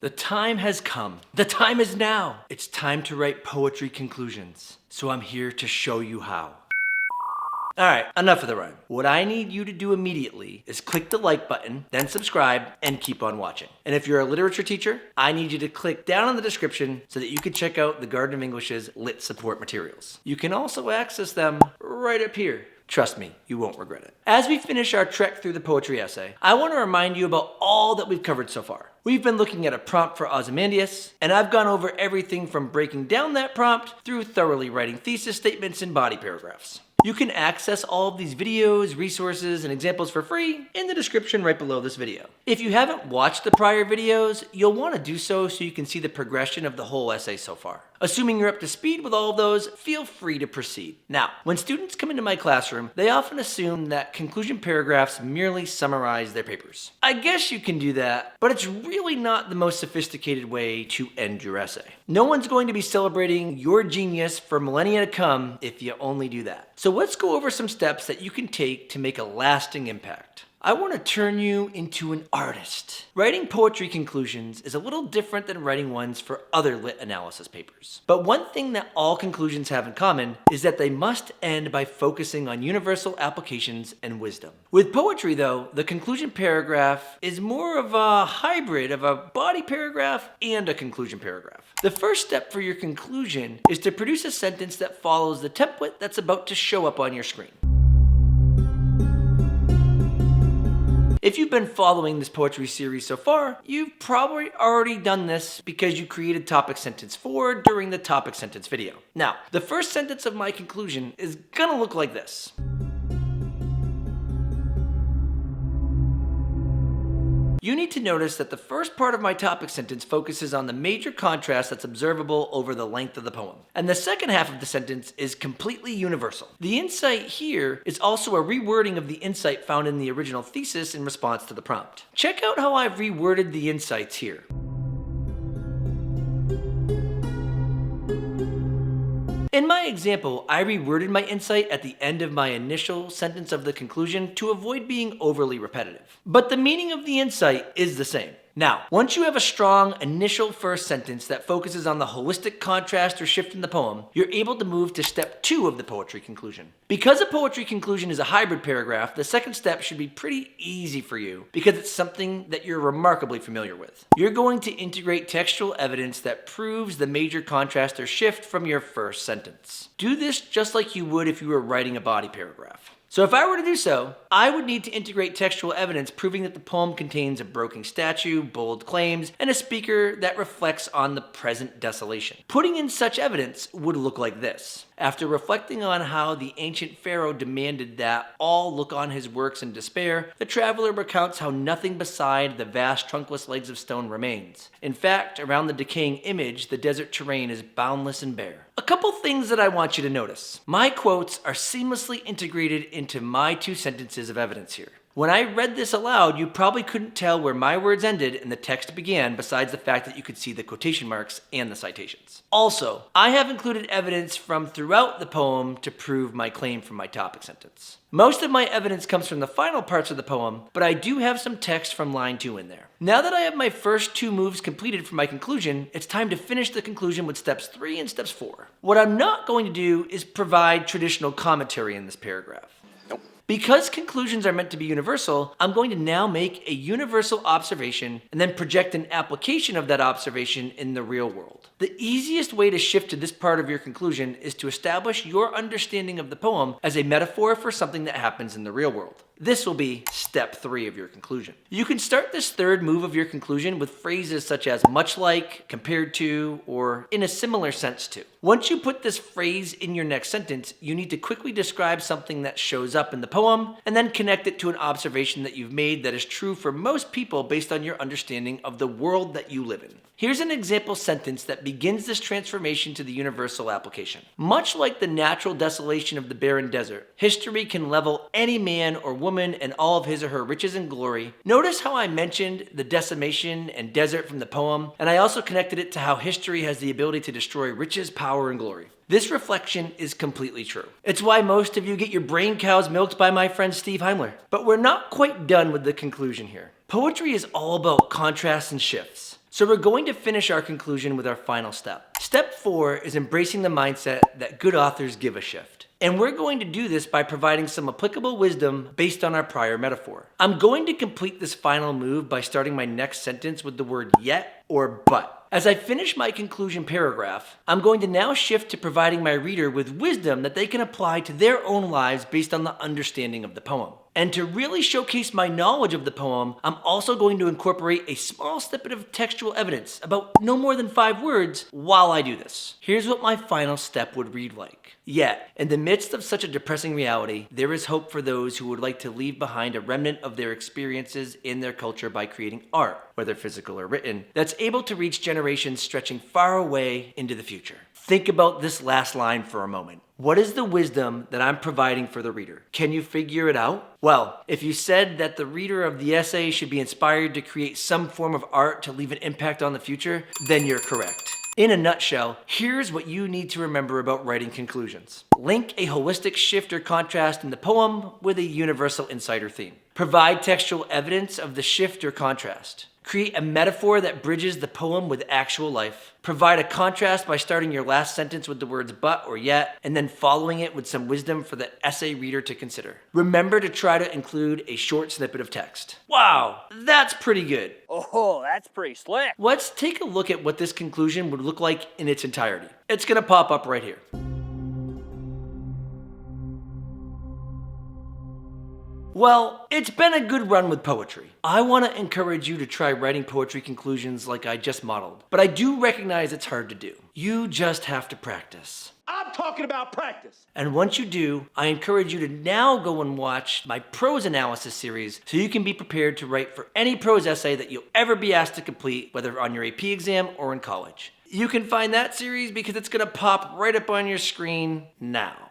The time has come. The time is now. It's time to write poetry conclusions. So I'm here to show you how. Alright, enough of the rhyme. What I need you to do immediately is click the like button, then subscribe, and keep on watching. And if you're a literature teacher, I need you to click down in the description so that you can check out the Garden of English's lit support materials. You can also access them right up here. Trust me, you won't regret it. As we finish our trek through the poetry essay, I want to remind you about all that we've covered so far. We've been looking at a prompt for Ozymandias, and I've gone over everything from breaking down that prompt through thoroughly writing thesis statements and body paragraphs. You can access all of these videos, resources, and examples for free in the description right below this video. If you haven't watched the prior videos, you'll want to do so you can see the progression of the whole essay so far. Assuming you're up to speed with all of those, feel free to proceed. Now, when students come into my classroom, they often assume that conclusion paragraphs merely summarize their papers. I guess you can do that, but it's really not the most sophisticated way to end your essay. No one's going to be celebrating your genius for millennia to come if you only do that. So let's go over some steps that you can take to make a lasting impact. I want to turn you into an artist. Writing poetry conclusions is a little different than writing ones for other lit analysis papers. But one thing that all conclusions have in common is that they must end by focusing on universal applications and wisdom. With poetry though, the conclusion paragraph is more of a hybrid of a body paragraph and a conclusion paragraph. The first step for your conclusion is to produce a sentence that follows the template that's about to show up on your screen. If you've been following this poetry series so far, you've probably already done this because you created topic sentence 4 during the topic sentence video. Now, the first sentence of my conclusion is gonna look like this. You need to notice that the first part of my topic sentence focuses on the major contrast that's observable over the length of the poem. And the second half of the sentence is completely universal. The insight here is also a rewording of the insight found in the original thesis in response to the prompt. Check out how I've reworded the insights here. In my example, I reworded my insight at the end of my initial sentence of the conclusion to avoid being overly repetitive. But the meaning of the insight is the same. Now, once you have a strong initial first sentence that focuses on the holistic contrast or shift in the poem, you're able to move to step 2 of the poetry conclusion. Because a poetry conclusion is a hybrid paragraph, the second step should be pretty easy for you because it's something that you're remarkably familiar with. You're going to integrate textual evidence that proves the major contrast or shift from your first sentence. Do this just like you would if you were writing a body paragraph. So if I were to do so, I would need to integrate textual evidence proving that the poem contains a broken statue, bold claims, and a speaker that reflects on the present desolation. Putting in such evidence would look like this. After reflecting on how the ancient pharaoh demanded that all look on his works in despair, the traveler recounts how nothing beside the vast trunkless legs of stone remains. In fact, around the decaying image, the desert terrain is boundless and bare. A couple things that I want you to notice. My quotes are seamlessly integrated into my 2 sentences of evidence here. When I read this aloud, you probably couldn't tell where my words ended and the text began, besides the fact that you could see the quotation marks and the citations. Also, I have included evidence from throughout the poem to prove my claim from my topic sentence. Most of my evidence comes from the final parts of the poem, but I do have some text from line 2 in there. Now that I have my first 2 moves completed for my conclusion, it's time to finish the conclusion with steps 3 and steps 4. What I'm not going to do is provide traditional commentary in this paragraph. Because conclusions are meant to be universal, I'm going to now make a universal observation and then project an application of that observation in the real world. The easiest way to shift to this part of your conclusion is to establish your understanding of the poem as a metaphor for something that happens in the real world. This will be step 3 of your conclusion. You can start this third move of your conclusion with phrases such as much like, compared to, or in a similar sense to. Once you put this phrase in your next sentence, you need to quickly describe something that shows up in the poem and then connect it to an observation that you've made that is true for most people based on your understanding of the world that you live in. Here's an example sentence that begins this transformation to the universal application. Much like the natural desolation of the barren desert, history can level any man or woman and all of his or her riches and glory. Notice how I mentioned the decimation and desert from the poem, and I also connected it to how history has the ability to destroy riches, power, and glory. This reflection is completely true. It's why most of you get your brain cows milked by my friend Steve Heimler. But we're not quite done with the conclusion here. Poetry is all about contrasts and shifts. So we're going to finish our conclusion with our final step. Step 4 is embracing the mindset that good authors give a shift. And we're going to do this by providing some applicable wisdom based on our prior metaphor. I'm going to complete this final move by starting my next sentence with the word yet or but. As I finish my conclusion paragraph, I'm going to now shift to providing my reader with wisdom that they can apply to their own lives based on the understanding of the poem. And to really showcase my knowledge of the poem, I'm also going to incorporate a small snippet of textual evidence, about no more than 5 words, while I do this. Here's what my final step would read like. Yet, in the midst of such a depressing reality, there is hope for those who would like to leave behind a remnant of their experiences in their culture by creating art, whether physical or written, that's able to reach generations stretching far away into the future. Think about this last line for a moment. What is the wisdom that I'm providing for the reader? Can you figure it out? Well, if you said that the reader of the essay should be inspired to create some form of art to leave an impact on the future, then you're correct. In a nutshell, here's what you need to remember about writing conclusions. Link a holistic shift or contrast in the poem with a universal insight or theme. Provide textual evidence of the shift or contrast. Create a metaphor that bridges the poem with actual life. Provide a contrast by starting your last sentence with the words but or yet, and then following it with some wisdom for the essay reader to consider. Remember to try to include a short snippet of text. Wow, that's pretty good. Oh, that's pretty slick. Let's take a look at what this conclusion would look like in its entirety. It's gonna pop up right here. Well, it's been a good run with poetry. I want to encourage you to try writing poetry conclusions like I just modeled, but I do recognize it's hard to do. You just have to practice. I'm talking about practice. And once you do, I encourage you to now go and watch my prose analysis series so you can be prepared to write for any prose essay that you'll ever be asked to complete, whether on your AP exam or in college. You can find that series because it's going to pop right up on your screen now.